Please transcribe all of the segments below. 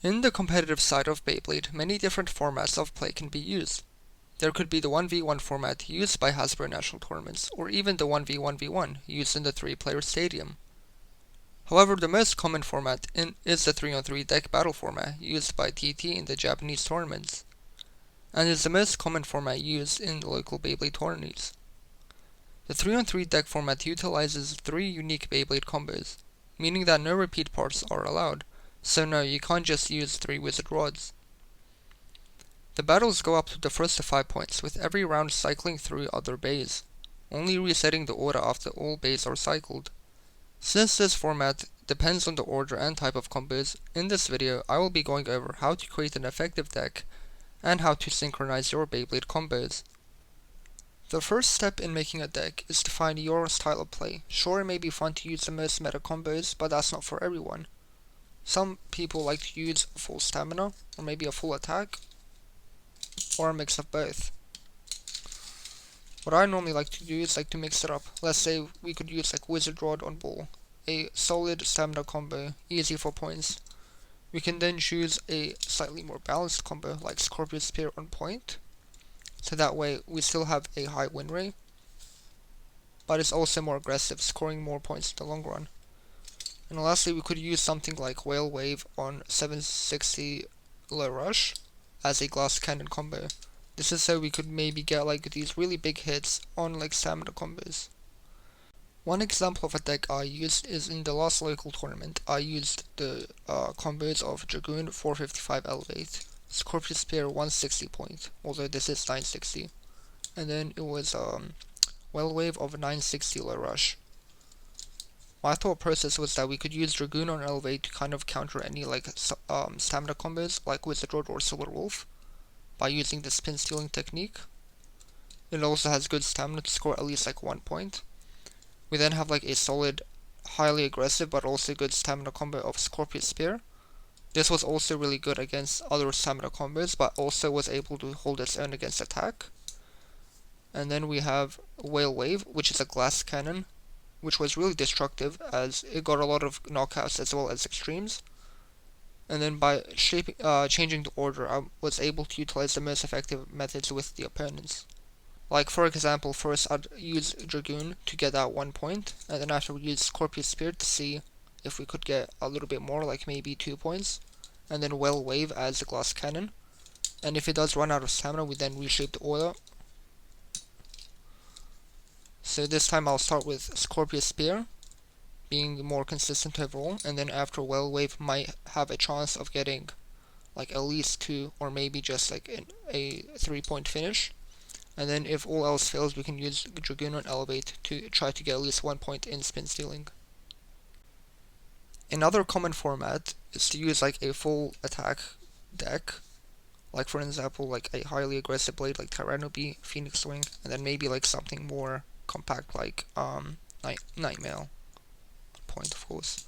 In the competitive side of Beyblade, many different formats of play can be used. There could be the 1v1 format used by Hasbro national tournaments, or even the 1v1v1 used in the 3-player stadium. However, the most common format is the 3-on-3 deck battle format used by TT in the Japanese tournaments, and is the most common format used in local Beyblade tourneys. The 3-on-3 deck format utilizes 3 unique Beyblade combos, meaning that no repeat parts are allowed, so no, you can't just use 3 wizard rods. The battles go up to the first of 5 points, with every round cycling through other bays, only resetting the order after all bays are cycled. Since this format depends on the order and type of combos, in this video I will be going over how to create an effective deck and how to synchronize your Beyblade combos. The first step in making a deck is to find your style of play. Sure, it may be fun to use the most meta combos, but that's not for everyone. Some people like to use full stamina, or maybe a full attack, or a mix of both. What I normally like to do is to mix it up. Let's say we could use Wizard Rod on ball, a solid stamina combo, easy for points. We can then choose a slightly more balanced combo like Scorpion Spear on point, so that way we still have a high win rate, but it's also more aggressive, scoring more points in the long run. And lastly, we could use something like Whale Wave on 760 Low Rush as a glass cannon combo. This is so we could maybe get these really big hits on stamina combos. One example of a deck I used is in the last local tournament. I used the combos of Dragoon 455 Elevate, Scorpion Spear 160 point, although this is 960, and then it was Whale Wave of 960 Low Rush. My thought process was that we could use Dragoon on Elevate to kind of counter any stamina combos like Wizard Rod or Silver Wolf by using the spin stealing technique. It also has good stamina to score at least 1 point. We then have a solid, highly aggressive but also good stamina combo of Scorpion Spear. This was also really good against other stamina combos, but also was able to hold its own against attack. And then we have Whale Wave, which is a glass cannon, which was really destructive as it got a lot of knockouts as well as extremes. And then by changing the order, I was able to utilize the most effective methods with the opponents. For example, first I'd use Dragoon to get that 1 point, and then after we use Scorpion Spear to see if we could get a little bit more, maybe 2 points, and then Whale Wave as a glass cannon. And if it does run out of stamina, we then reshape the order. So this time I'll start with Scorpion Spear, being more consistent overall, and then after Whale Wave might have a chance of getting at least 2 or maybe just a 3-point finish. And then if all else fails, we can use Dragoon on Elevate to try to get at least 1 point in spin stealing. Another common format is to use a full attack deck, for example a highly aggressive blade like Tyranno Bee, Phoenix Wing, and then maybe something more compact like Nightmail point, of course.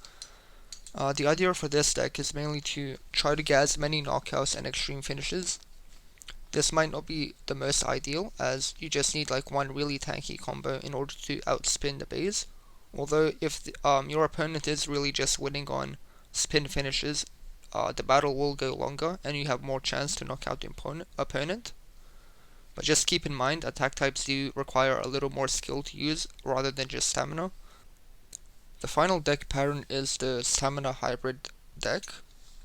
The idea for this deck is mainly to try to get as many knockouts and extreme finishes. This might not be the most ideal, as you just need one really tanky combo in order to outspin the bays. Although if your opponent is really just winning on spin finishes, the battle will go longer and you have more chance to knock out the opponent. But just keep in mind, attack types do require a little more skill to use rather than just stamina. The final deck pattern is the Stamina Hybrid deck.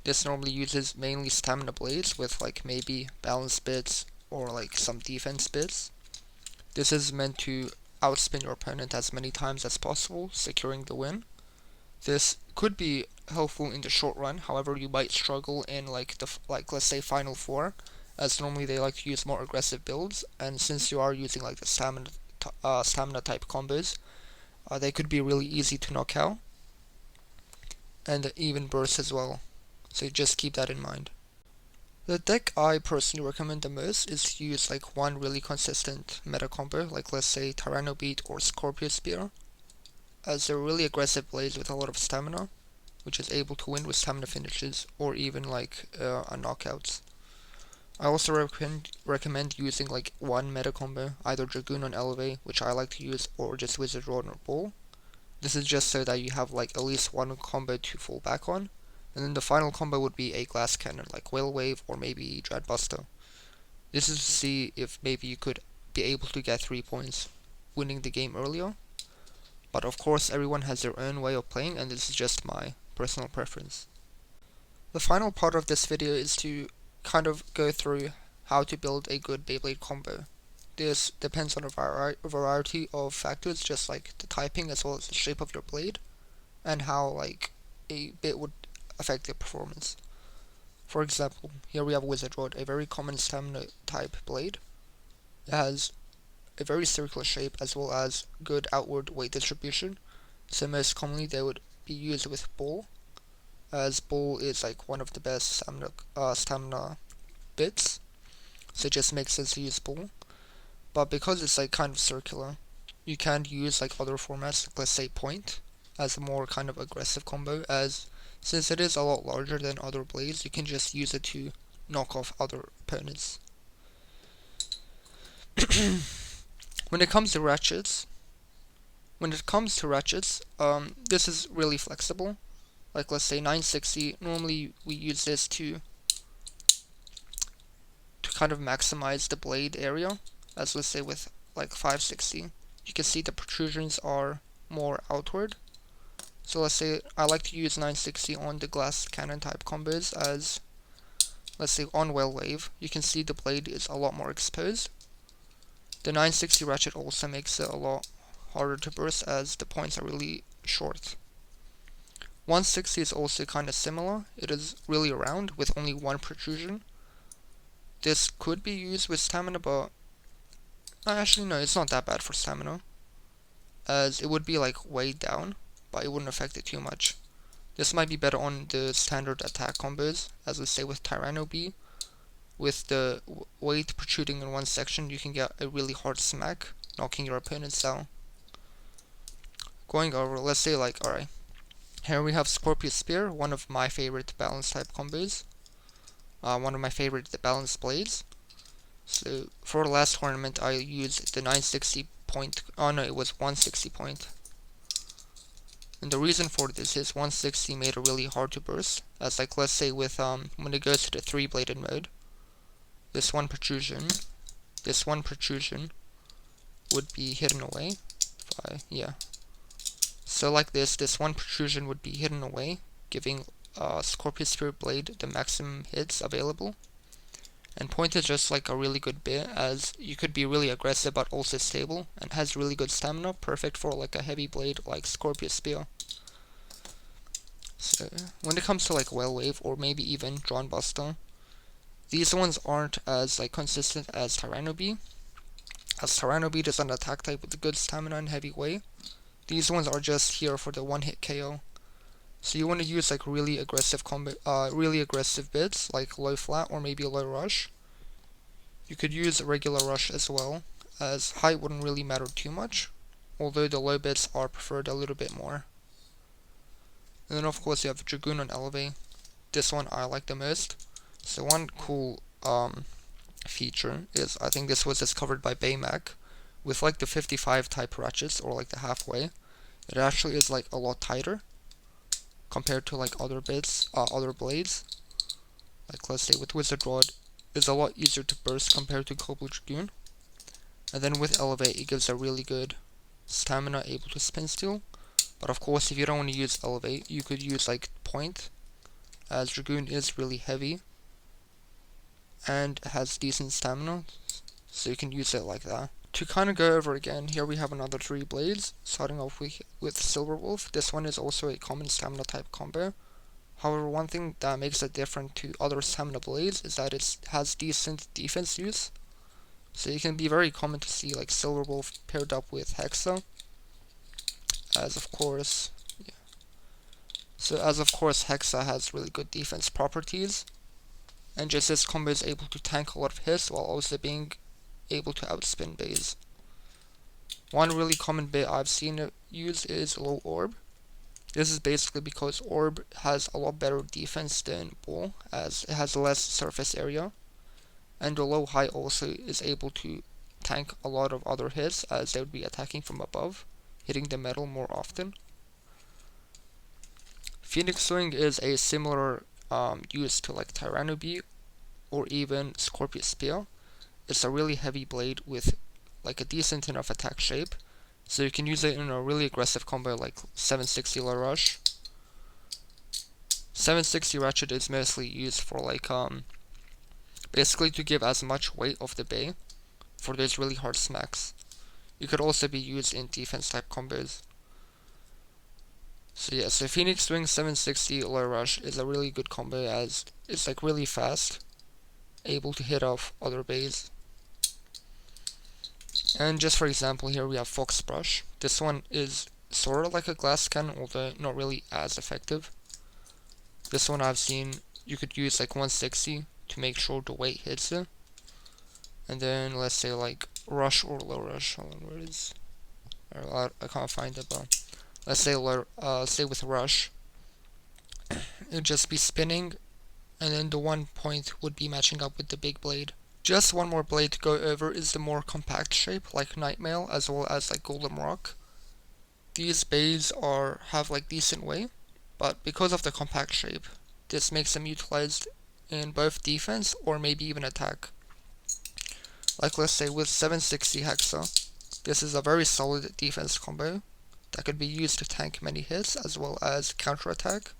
This normally uses mainly stamina blades with maybe balance bits or some defense bits. This is meant to outspin your opponent as many times as possible, securing the win. This could be helpful in the short run, however you might struggle in let's say Final Four, as normally they like to use more aggressive builds, and since you are using the stamina type combos, they could be really easy to knock out, and even burst as well. So just keep that in mind. The deck I personally recommend the most is to use one really consistent meta combo, let's say Tyranno Beat or Scorpion Spear, as they're really aggressive blades with a lot of stamina, which is able to win with stamina finishes or even knockouts. I also recommend using one meta combo, either Dragoon on Elevate, which I like to use, or just Wizard Rod or Ball. This is just so that you have at least one combo to fall back on, And then the final combo would be a glass cannon, like Whale Wave or maybe Dread Buster. This is to see if maybe you could be able to get 3 points, winning the game earlier. But of course everyone has their own way of playing, and this is just my personal preference. The final part of this video is to kind of go through how to build a good Beyblade combo. This depends on a variety of factors, just like the typing as well as the shape of your blade, and how like a bit would affect the performance. For example, here we have Wizard Rod, a very common stamina type blade. It has a very circular shape as well as good outward weight distribution, so most commonly they would be used with Ball, as Ball is like one of the best stamina bits, so it just makes sense to use Ball. But because it's like kind of circular, you can use like other formats, like let's say Point, as a more kind of aggressive combo, as since it is a lot larger than other blades, you can just use it to knock off other opponents. When it comes to ratchets, this is really flexible. Like let's say 960, normally we use this to kind of maximize the blade area, as let's say with like 560, you can see the protrusions are more outward. So let's say I like to use 960 on the glass cannon type combos, as let's say on Whale Wave, you can see the blade is a lot more exposed. The 960 ratchet also makes it a lot harder to burst, as the points are really short. 160 is also kind of similar. It is really round with only one protrusion. This could be used with stamina, but actually no, it's not that bad for stamina, as it would be like weighed down, but it wouldn't affect it too much. This might be better on the standard attack combos, as let's say with Tyranno B. With the weight protruding in one section, you can get a really hard smack, knocking your opponents down. Going over, let's say like, alright, here we have Scorpius Spear, one of my favorite balance type combos. One of my favorite balanced blades. So for the last tournament I used the 960 point, oh no, it was 160 point. And the reason for this is 160 made it really hard to burst, as like let's say with when it goes to the 3-bladed mode, this one protrusion would be hidden away. So like this one protrusion would be hidden away, giving Scorpius Spear blade the maximum hits available. And Point is just like a really good bit, as you could be really aggressive but also stable, and has really good stamina, perfect for like a heavy blade like Scorpius Spear. So when it comes to like Whale Wave or maybe even Drawn Buster, these ones aren't as like consistent as Tyranno B, as Tyranno B is an attack type with good stamina and heavy weight. These ones are just here for the one-hit KO. So you want to use like really aggressive bits like low flat or maybe low rush. You could use a regular rush as well, as height wouldn't really matter too much, although the low bits are preferred a little bit more. And then of course you have Dragoon on Elevate. This one I like the most. So one cool feature is, I think this was discovered by Baymac, with like the 55 type ratchets or like the halfway, it actually is like a lot tighter compared to like other blades. Like let's say with Wizard Rod, it's a lot easier to burst compared to Cobra Dragoon. And then with Elevate, it gives a really good stamina able to spin steal. But of course, if you don't want to use Elevate, you could use like Point, as Dragoon is really heavy and has decent stamina, so you can use it like that. To kind of go over again, here we have another 3 blades, starting off with Silver Wolf. This one is also a common stamina type combo. However, one thing that makes it different to other stamina blades is that it has decent defense use. So it can be very common to see like Silver Wolf paired up with Hexa, as of course Hexa has really good defense properties, and just this combo is able to tank a lot of hits while also being able to outspin bays. One really common bit I've seen it used is Low Orb. This is basically because Orb has a lot better defense than Ball, as it has less surface area, and the Low High also is able to tank a lot of other hits, as they would be attacking from above, hitting the metal more often. Phoenix Swing is a similar use to like Tyranno Beat or even Scorpius Spear. It's a really heavy blade with like a decent enough attack shape, so you can use it in a really aggressive combo like 760 low rush. 760 ratchet is mostly used for like basically to give as much weight of the bay for those really hard smacks. It could also be used in defense type combos. So yeah, so Phoenix Swing 760 low rush is a really good combo as it's like really fast, able to hit off other bays. And just for example, here we have Fox Brush. This one is sort of like a glass cannon, although not really as effective. This one I've seen you could use like 160 to make sure the weight hits it. And then let's say like rush or low rush. Hold on, where is? I can't find it, but let's say say with rush, it'd just be spinning, and then the one point would be matching up with the big blade. Just one more blade to go over is the more compact shape, like Nightmail as well as like Golden Rock. These bays have like decent weight, but because of the compact shape, this makes them utilized in both defense or maybe even attack. Like let's say with 760 Hexa, this is a very solid defense combo that could be used to tank many hits as well as counterattack.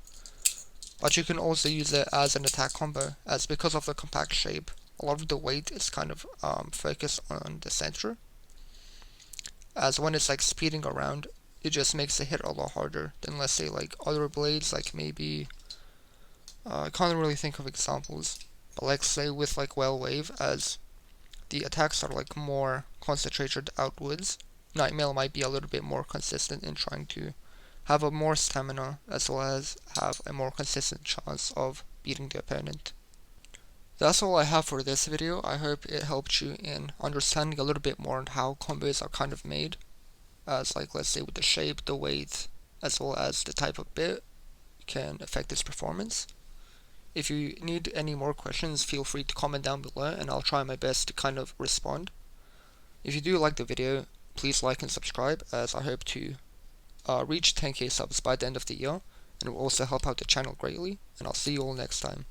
But you can also use it as an attack combo, as because of the compact shape, a lot of the weight is kind of focused on the center. As when it's like speeding around, it just makes the hit a lot harder than let's say like other blades, like maybe I can't really think of examples, but like say with like Whale Wave, as the attacks are like more concentrated outwards. Nightmail might be a little bit more consistent in trying to have a more stamina as well as have a more consistent chance of beating the opponent. That's all I have for this video. I hope it helped you in understanding a little bit more on how combos are kind of made, as like let's say with the shape, the weight, as well as the type of bit can affect its performance. If you need any more questions, feel free to comment down below and I'll try my best to kind of respond. If you do like the video, please like and subscribe, as I hope to reach 10k subs by the end of the year, and it will also help out the channel greatly, and I'll see you all next time.